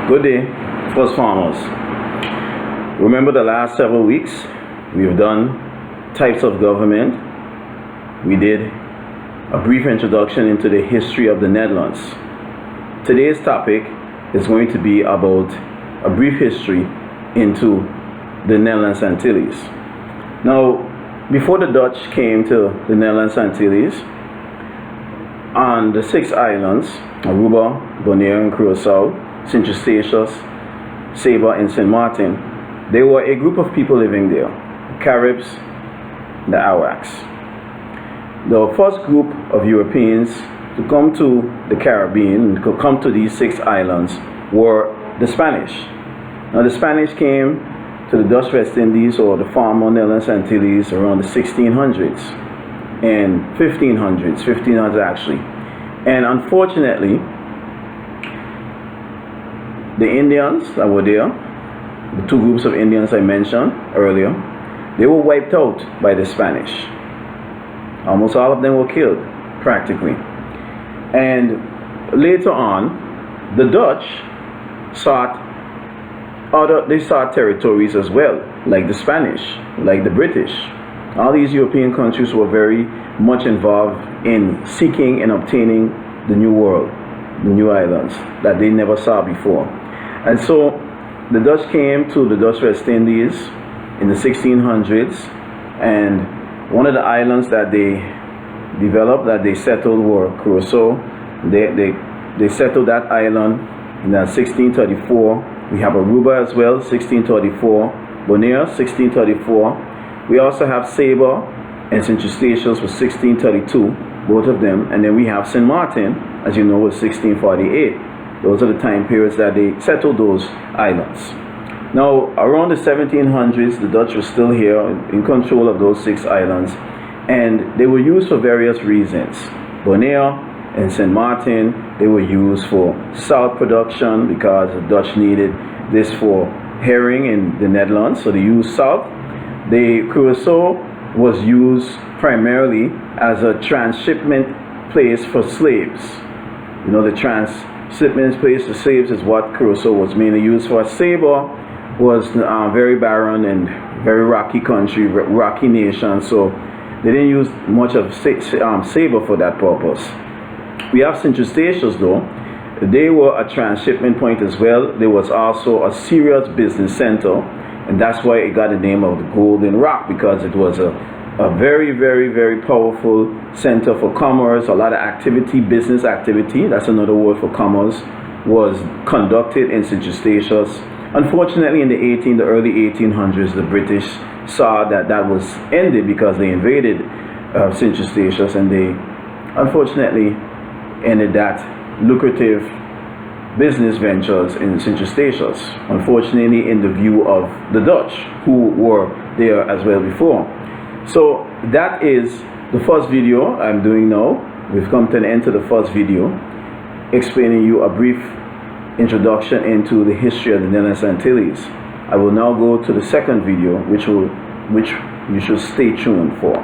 Good day, first farmers. Remember the last several weeks we've done types of government. We did a brief introduction into the history of the Netherlands. Today's topic is going to be about a brief history into the Netherlands Antilles. Now, before the Dutch came to the Netherlands Antilles, on the 6 islands, Aruba, Bonaire and Curacao, St. Eustatius, Saba and St. Martin, there were a group of people living there, the Caribs, the Arawaks. The first group of Europeans to come to the Caribbean, to come to these 6 islands, were the Spanish. Now the Spanish came to the Dutch West Indies, or the former Netherlands Antilles, around the 1600s and 1500s actually. And unfortunately, the Indians that were there, the 2 groups of Indians I mentioned earlier, they were wiped out by the Spanish. Almost all of them were killed, practically. And later on, the Dutch sought territories as well, like the Spanish, like the British. All these European countries were very much involved in seeking and obtaining the new world, the new islands that they never saw before. And so the Dutch came to the Dutch West Indies in the 1600s, and one of the islands that they developed, that they settled, were Curacao. They settled that island in 1634. We have Aruba as well, 1634. Bonaire, 1634. We also have Saba and St. Eustatius with 1632, both of them. And then we have St. Martin, as you know, with 1648. Those are the time periods that they settled those islands. Now, around the 1700s, the Dutch were still here in control of those 6 islands, and they were used for various reasons. Bonaire and St. Martin, they were used for salt production because the Dutch needed this for herring in the Netherlands, so they used salt. The Curacao was used primarily as a transshipment place for slaves. You know, the transshipment place for slaves is what Curacao was mainly used for. Saba was very barren and very rocky country, rocky nation, so they didn't use much of Saba for that purpose. We have St. Eustatius though. They were a transshipment point as well. There was also a serious business center, and that's why it got the name of the Golden Rock, because it was a very, very, very powerful center for commerce. A lot of activity, business activity, that's another word for commerce, was conducted in St. Eustatius. Unfortunately, in the early 1800s, the British saw that that was ended because they invaded St. Eustatius, and they unfortunately ended that lucrative business ventures in St. Eustatius, unfortunately in the view of the Dutch, who were there as well before. So that is the first video I'm doing now. We've come to an end to the first video, explaining you a brief introduction into the history of the Netherlands Antilles. I will now go to the second video, which you should stay tuned for.